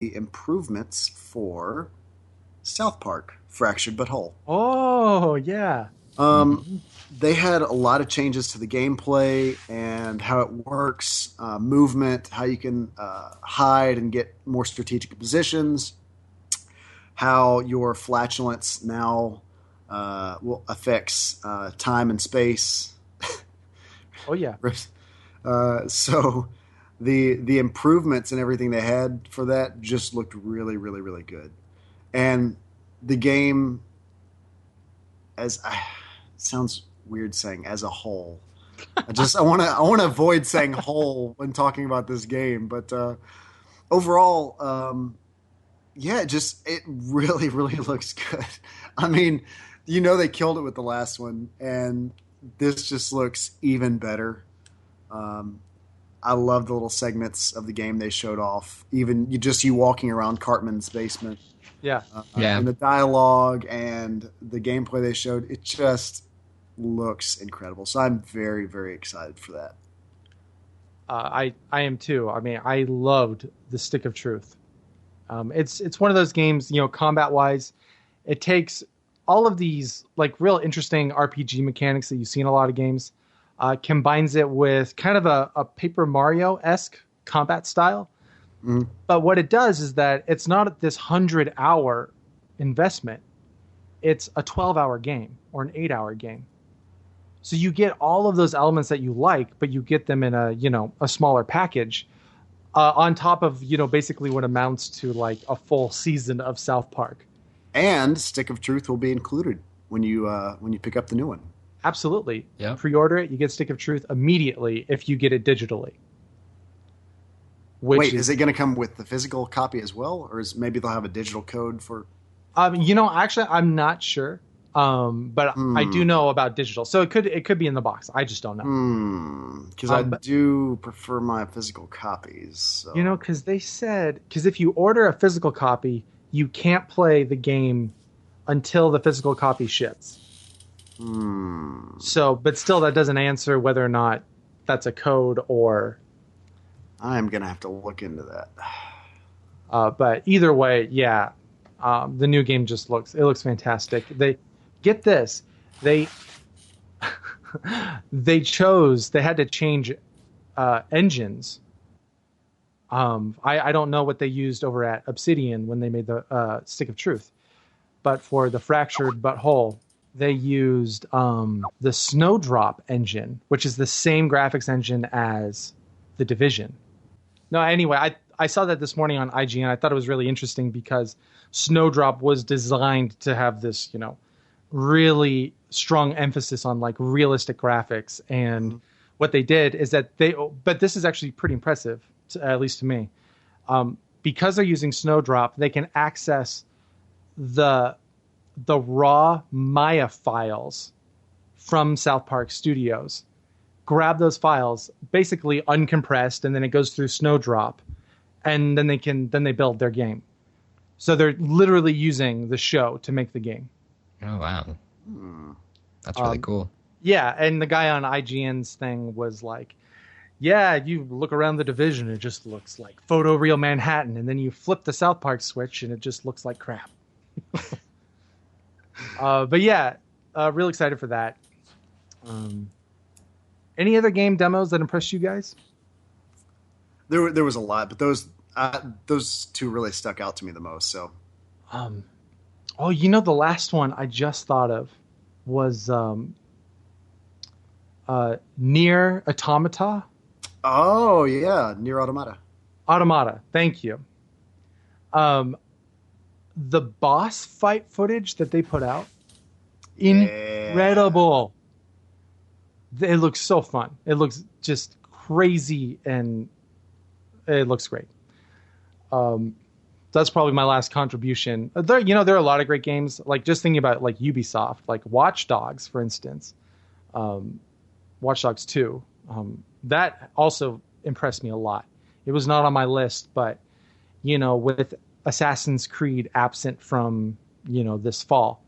improvements for South Park, Fractured But Whole. Oh, yeah. They had a lot of changes to the gameplay and how it works, movement, how you can hide and get more strategic positions, how your flatulence now affects time and space. Oh, yeah. So the improvements and everything they had for that just looked really, really, really good. And the game, sounds weird saying as a whole. I want to avoid saying whole when talking about this game, but overall, yeah, it really, really looks good. I mean, they killed it with the last one, and this just looks even better. I love the little segments of the game they showed off. Even you walking around Cartman's basement. Yeah. And the dialogue and the gameplay they showed, it just looks incredible. So I'm very, very excited for that. I am too. I mean, I loved the Stick of Truth. It's one of those games, combat wise, it takes all of these like real interesting RPG mechanics that you see in a lot of games, combines it with kind of a Paper Mario-esque combat style. Mm. But what it does is that it's not this 100-hour investment. It's a 12-hour game or an 8-hour game. So you get all of those elements that you like, but you get them in a smaller package, on top of, basically what amounts to like a full season of South Park. And Stick of Truth will be included when you pick up the new one. Absolutely. Yeah. Pre-order it, you get Stick of Truth immediately if you get it digitally. Wait, is it going to come with the physical copy as well, or maybe they'll have a digital code for? Actually, I'm not sure. But I do know about digital, so it could be in the box. I just don't know. Because I do prefer my physical copies. So. Because they said if you order a physical copy, you can't play the game until the physical copy ships. So, but still, that doesn't answer whether or not that's a code or. I'm gonna have to look into that. But either way, yeah, the new game looks fantastic. They get this, they had to change engines. I don't know what they used over at Obsidian when they made the Stick of Truth, but for the Fractured But Whole, they used the Snowdrop engine, which is the same graphics engine as The Division. No, anyway, I saw that this morning on IGN. I thought it was really interesting because Snowdrop was designed to have this, really strong emphasis on like realistic graphics. And what they did is that but this is actually pretty impressive, at least to me. Because they're using Snowdrop, they can access the raw Maya files from South Park Studios. Grab those files, basically uncompressed, and then it goes through Snowdrop, and then they build their game. So they're literally using the show to make the game. Oh wow, that's really cool. Yeah, and the guy on IGN's thing was like, "Yeah, you look around The Division, it just looks like photoreal Manhattan, and then you flip the South Park switch, and it just looks like crap." But yeah, real excited for that. Any other game demos that impressed you guys? There was a lot, but those two really stuck out to me the most. So, the last one I just thought of was Nier Automata. Oh yeah, Nier Automata. Automata, thank you. The boss fight footage that they put out, incredible. It looks so fun. It looks just crazy, and it looks great. That's probably my last contribution. There are a lot of great games. Like just thinking about like Ubisoft, like Watch Dogs, for instance. Watch Dogs 2. That also impressed me a lot. It was not on my list, but with Assassin's Creed absent from this fall.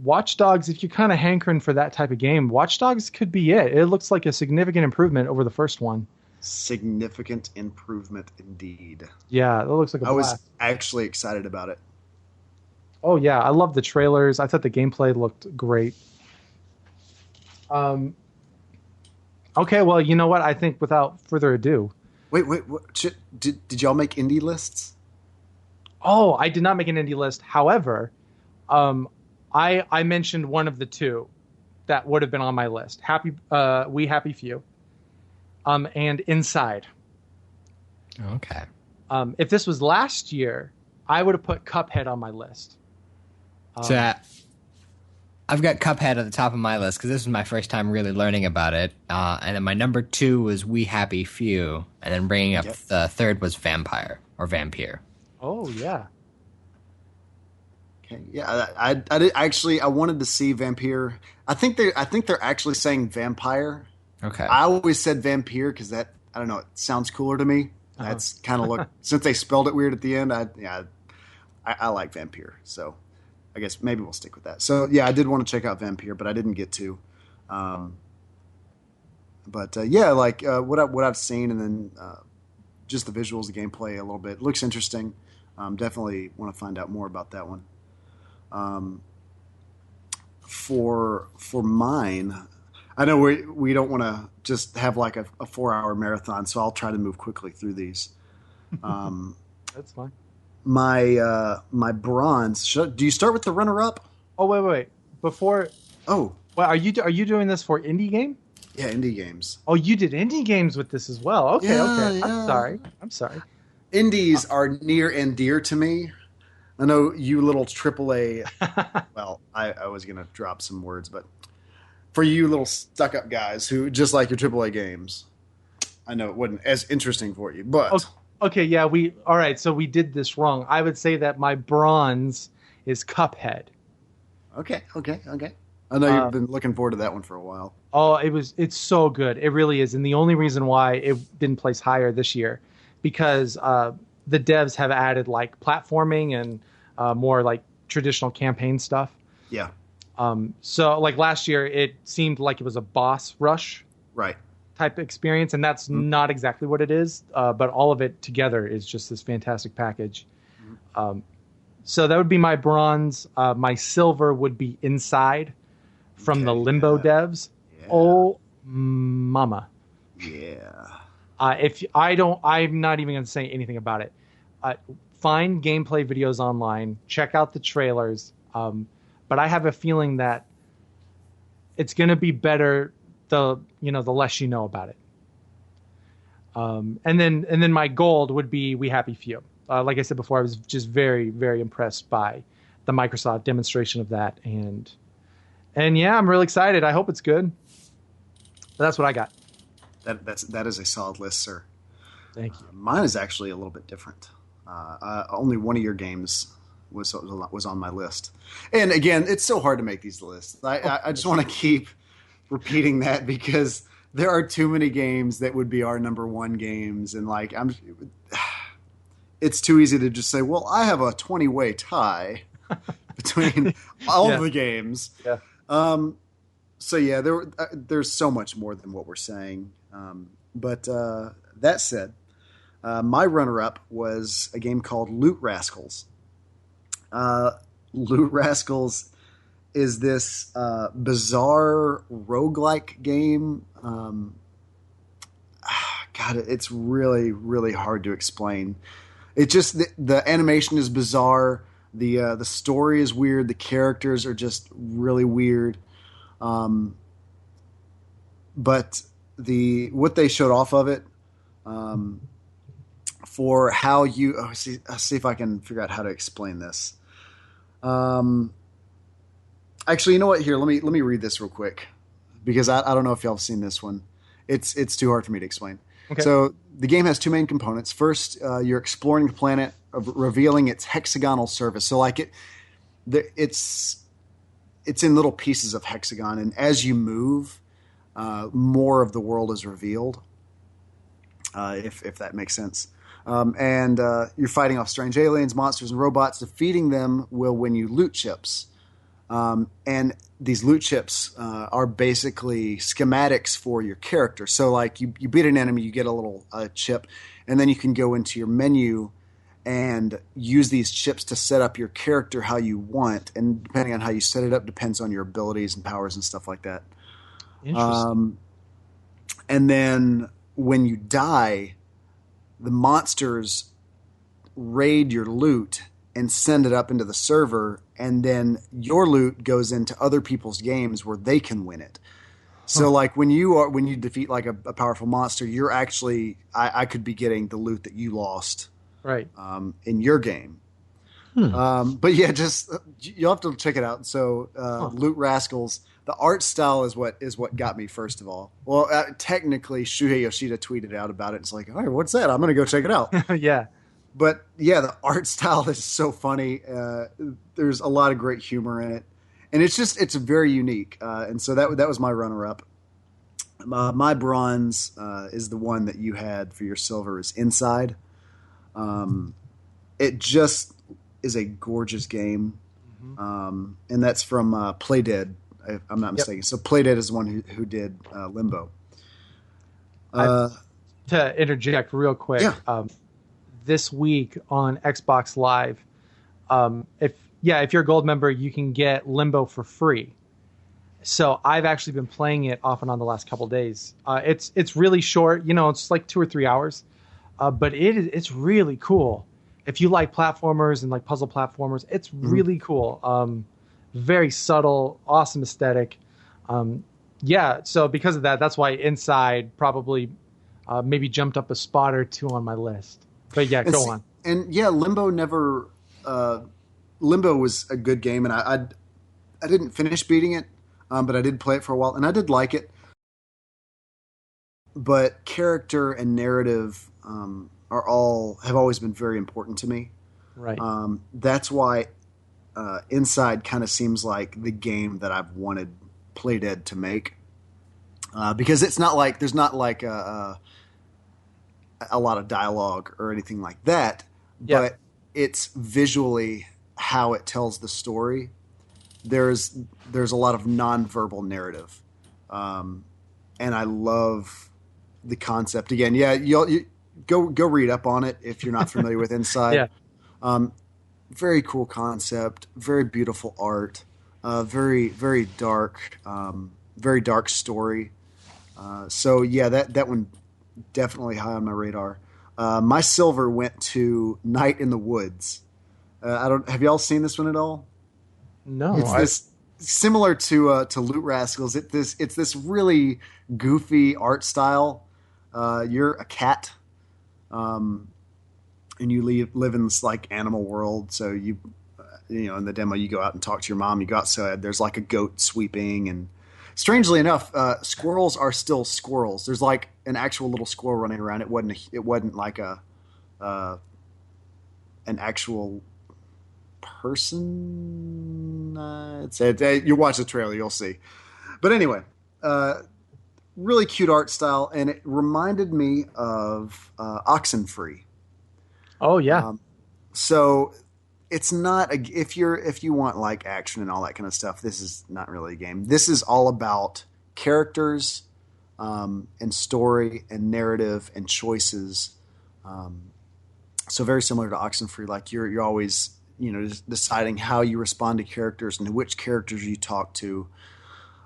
Watch Dogs, if you're kind of hankering for that type of game, Watch Dogs could be it. It looks like a significant improvement over the first one. Significant improvement indeed. Yeah, that looks like a I was blast. actually excited about it. Oh yeah, I love the trailers. I thought the gameplay looked great. Um, okay, well, you know what? I think without further ado, Wait, did y'all make indie lists? oh, I did not make an indie list. However, um, I mentioned one of the two that would have been on my list. We Happy Few, and Inside. Okay. If this was last year, I would have put Cuphead on my list. So I've got Cuphead at the top of my list because this was my first time really learning about it. And then my number 2 was We Happy Few. And then bringing up the third was Vampire or Vampire. Oh, yeah. Okay, yeah, I did, actually I wanted to see Vampire. I think they're actually saying Vampire. Okay. I always said Vampire because that, I don't know, it sounds cooler to me. That's kind of since they spelled it weird at the end. I like Vampire, so I guess maybe we'll stick with that. So yeah, I did want to check out Vampire, but I didn't get to. What I've seen, and then just the visuals, the gameplay a little bit, it looks interesting. Definitely want to find out more about that one. For mine, I know we don't want to just have like a 4-hour marathon, so I'll try to move quickly through these. That's fine. My bronze. Do you start with the runner up? Oh wait. Before. Oh, well, are you doing this for indie game? yeah, indie games. Oh, you did indie games with this as well. Okay, Yeah, okay. yeah. I'm sorry. Indies are near and dear to me. I know you little AAA. Well, I was gonna drop some words, but for you little stuck-up guys who just like your AAA games, I know it wasn't as interesting for you, but okay, yeah, all right. So we did this wrong. I would say that my bronze is Cuphead. okay. I know you've been looking forward to that one for a while. Oh, it's so good. It really is. And the only reason why it didn't place higher this year, because the devs have added like platforming and more like traditional campaign stuff. Yeah. So like last year, it seemed like it was a boss rush Right. type experience, and that's not exactly what it is. But all of it together is just this fantastic package. So that would be my bronze. My silver would be Inside from the Limbo devs. Yeah. Oh, mama. Yeah. I'm not even going to say anything about it. Find gameplay videos online, check out the trailers. But I have a feeling that it's going to be better the less you know about it. And then my gold would be We Happy Few. Like I said before, I was just very, very impressed by the Microsoft demonstration of that, and yeah, I'm really excited. I hope it's good. But that's what I got. That is a solid list, sir. Thank you. Mine is actually a little bit different. Only one of your games was on my list, and again, it's so hard to make these lists. I just want to keep repeating that because there are too many games that would be our number one games, and it's too easy to just say, well, I have a 20-way tie between all of the games. Yeah. So yeah, there's so much more than what we're saying. But that said, my runner-up was a game called Loot Rascals. Loot Rascals is this bizarre roguelike game. God, it's really, really hard to explain. It just the animation is bizarre. The story is weird. The characters are just really weird. But what they showed off of it, for how you see if I can figure out how to explain this. Actually, you know what? Here, let me read this real quick because I don't know if y'all have seen this one. It's too hard for me to explain. Okay. So the game has two main components. First, you're exploring the planet, revealing its hexagonal surface. So it's in little pieces of hexagon, and as you move, more of the world is revealed. If that makes sense. And you're fighting off strange aliens, monsters, and robots. Defeating them will win you loot chips. And these loot chips are basically schematics for your character. So, like, you beat an enemy, you get a little chip, and then you can go into your menu and use these chips to set up your character how you want. And depending on how you set it up depends on your abilities and powers and stuff like that. Interesting. And then when you die, the monsters raid your loot and send it up into the server, and then your loot goes into other people's games where they can win it. So, like, when you defeat like a powerful monster, you're actually I could be getting the loot that you lost, right, in your game. But yeah, just you'll have to check it out. So, Loot Rascals. The art style is what got me first of all. Well, technically, Shuhei Yoshida tweeted out about it. It's like, all right, what's that? I'm going to go check it out. Yeah. But yeah, the art style is so funny. There's a lot of great humor in it, and it's very unique. And so that was my runner up. My bronze is the one that you had for your silver is Inside. It just is a gorgeous game, and that's from Playdead. If I'm not mistaken. Yep. So Playdead is the one who did Limbo. To interject real quick. Yeah. This week on Xbox Live, if you're a gold member, you can get Limbo for free. So I've actually been playing it off and on the last couple of days. It's really short, it's like 2 or 3 hours, but it's really cool. If you like platformers and like puzzle platformers, it's really cool. Very subtle, awesome aesthetic. So because of that, that's why Inside probably maybe jumped up a spot or two on my list. But yeah, go on. And yeah, Limbo was a good game, and I didn't finish beating it, but I did play it for a while, and I did like it. But character and narrative have always been very important to me. Right. That's why Inside kind of seems like the game that I've wanted Playdead to make, because it's not like there's not like a lot of dialogue or anything like that, but it's visually how it tells the story. There's a lot of nonverbal narrative, and I love the concept. Again, you go read up on it if you're not familiar with Inside. Very cool concept, very beautiful art, very very dark story. So yeah, that one definitely high on my radar. My silver went to Night in the Woods. Have y'all seen this one at all? No. It's this similar to Loot Rascals. It's this really goofy art style. You're a cat, and you live in this like animal world. So you in the demo you go out and talk to your mom. You go outside. There's like a goat sweeping, and strangely enough, squirrels are still squirrels. There's like an actual little squirrel running around. It wasn't like an actual person. You watch the trailer, you'll see. But anyway, really cute art style, and it reminded me of Oxenfree. Oh yeah. So it's not if you want like action and all that kind of stuff, this is not really a game. This is all about characters, and story and narrative and choices. So very similar to Oxenfree, like you're always deciding how you respond to characters and which characters you talk to.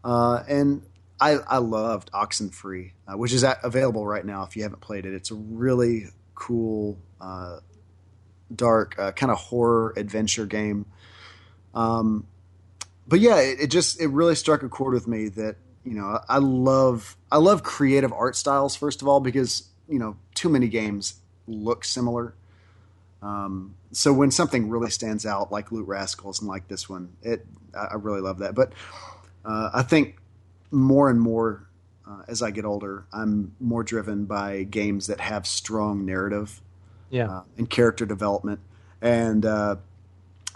And I loved Oxenfree, which is available right now if you haven't played it. It's a really cool, dark, kind of horror adventure game. But yeah, it really struck a chord with me that, I love creative art styles, first of all, because, too many games look similar. So when something really stands out like Loot Rascals and like this one, I really love that. But I think more and more as I get older, I'm more driven by games that have strong narrative, and character development. And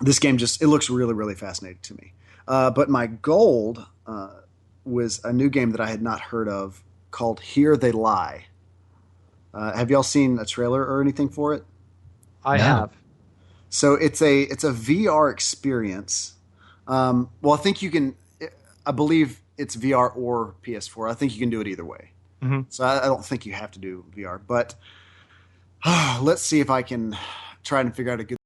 this game it looks really, really fascinating to me. But my gold was a new game that I had not heard of called Here They Lie. Have y'all seen a trailer or anything for it? I have. So it's a VR experience Well, I think you can. I believe it's VR or PS4. I think you can do it either way. Mm-hmm. So I don't think you have to do VR. But let's see if I can try and figure out a good